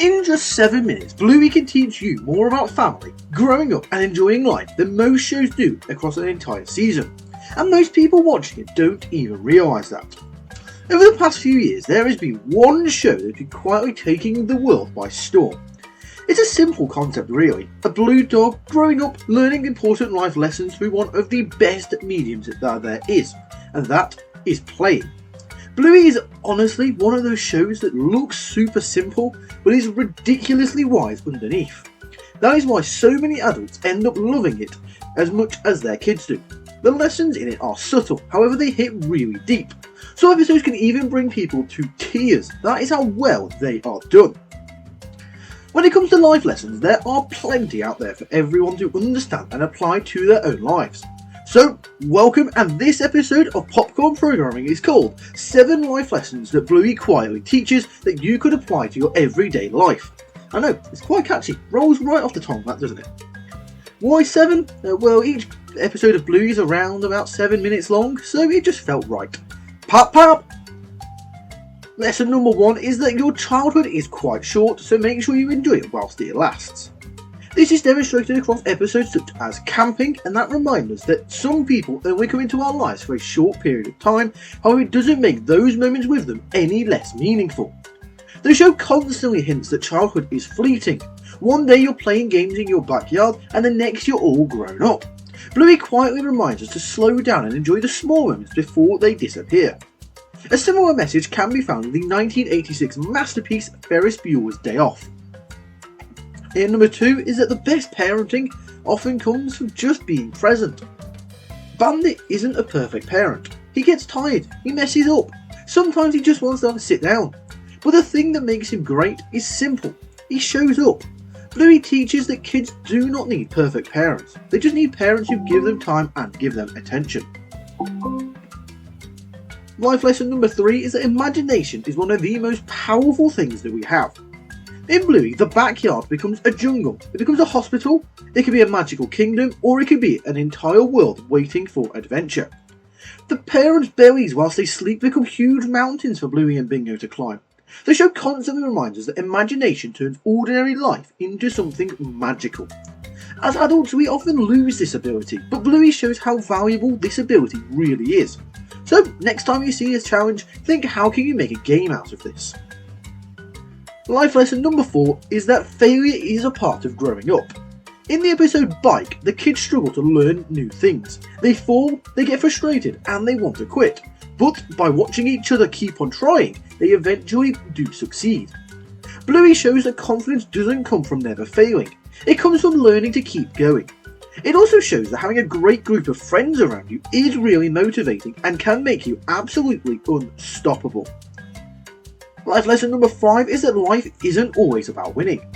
In just 7 minutes, Bluey can teach you more about family, growing up and enjoying life than most shows do across an entire season. And most people watching it don't even realise that. Over the past few years, there has been one show that has been quietly taking the world by storm. It's a simple concept really, a blue dog growing up learning important life lessons through one of the best mediums that there is, and that is playing. Bluey is honestly one of those shows that looks super simple, but is ridiculously wise underneath. That is why so many adults end up loving it as much as their kids do. The lessons in it are subtle, however they hit really deep. Some episodes can even bring people to tears. That is how well they are done. When it comes to life lessons, there are plenty out there for everyone to understand and apply to their own lives. So, welcome, and this episode of Popcorn Programming is called 7 Life Lessons that Bluey quietly teaches that you could apply to your everyday life. I know, it's quite catchy, rolls right off the tongue, that doesn't it? Why 7? Well, each episode of Bluey is around about 7 minutes long, so it just felt right. Pop pop! Lesson number 1 is that your childhood is quite short, so make sure you enjoy it whilst it lasts. This is demonstrated across episodes such as camping, and that reminds us that some people only come into our lives for a short period of time, however it doesn't make those moments with them any less meaningful. The show constantly hints that childhood is fleeting. One day you're playing games in your backyard, and the next you're all grown up. Bluey quietly reminds us to slow down and enjoy the small moments before they disappear. A similar message can be found in the 1986 masterpiece Ferris Bueller's Day Off. Here, number 2 is that the best parenting often comes from just being present. Bandit isn't a perfect parent. He gets tired, he messes up, sometimes he just wants to have a sit down. But the thing that makes him great is simple. He shows up. Bluey teaches that kids do not need perfect parents. They just need parents who give them time and give them attention. Life lesson number 3 is that imagination is one of the most powerful things that we have. In Bluey, the backyard becomes a jungle, it becomes a hospital, it could be a magical kingdom, or it could be an entire world waiting for adventure. The parents' bellies whilst they sleep become huge mountains for Bluey and Bingo to climb. The show constantly reminds us that imagination turns ordinary life into something magical. As adults, we often lose this ability, but Bluey shows how valuable this ability really is. So, next time you see a challenge, think how can you make a game out of this? Life lesson number 4 is that failure is a part of growing up. In the episode Bike, the kids struggle to learn new things. They fall, they get frustrated, and they want to quit. But by watching each other keep on trying, they eventually do succeed. Bluey shows that confidence doesn't come from never failing. It comes from learning to keep going. It also shows that having a great group of friends around you is really motivating and can make you absolutely unstoppable. Life lesson number 5 is that life isn't always about winning.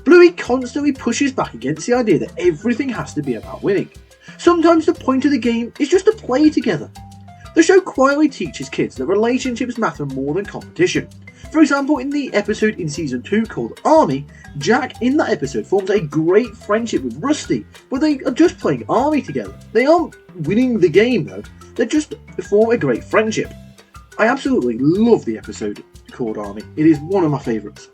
Bluey constantly pushes back against the idea that everything has to be about winning. Sometimes the point of the game is just to play together. The show quietly teaches kids that relationships matter more than competition. For example, in the episode in season 2 called Army, Jack in that episode forms a great friendship with Rusty, but they are just playing Army together. They aren't winning the game though, they just form a great friendship. I absolutely love the episode called Army, it is one of my favourites.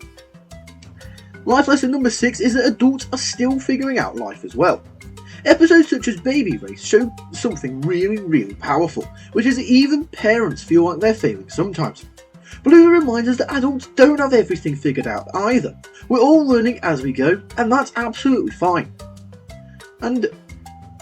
Life lesson number 6 is that adults are still figuring out life as well. Episodes such as Baby Race show something really powerful, which is that even parents feel like they're failing sometimes. Bluey reminds us that adults don't have everything figured out either. We're all learning as we go, and that's absolutely fine. And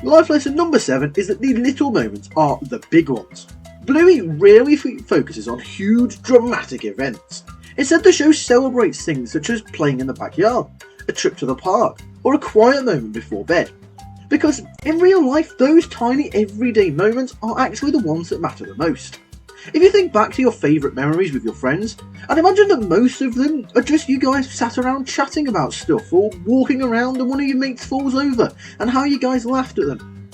life lesson number 7 is that the little moments are the big ones. Bluey rarely focuses on huge dramatic events. Instead, the show celebrates things such as playing in the backyard, a trip to the park, or a quiet moment before bed. Because in real life, those tiny everyday moments are actually the ones that matter the most. If you think back to your favourite memories with your friends, I'd imagine that most of them are just you guys sat around chatting about stuff or walking around and one of your mates falls over and how you guys laughed at them.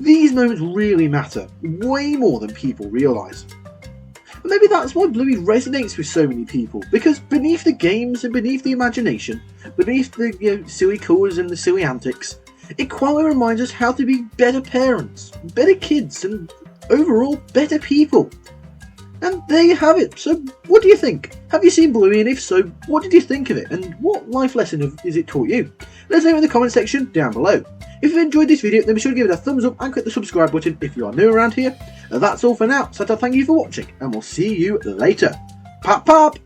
These moments really matter, way more than people realise. And maybe that's why Bluey resonates with so many people, because beneath the games and beneath the imagination, beneath the silly colours and the silly antics, it quietly reminds us how to be better parents, better kids, and overall better people. And there you have it. So what do you think? Have you seen Bluey, and if so, what did you think of it, and what life lesson has it taught you? Let us know in the comment section down below. If you've enjoyed this video, then be sure to give it a thumbs up and click the subscribe button if you are new around here. That's all for now, so thank you for watching, and we'll see you later. Pop pop!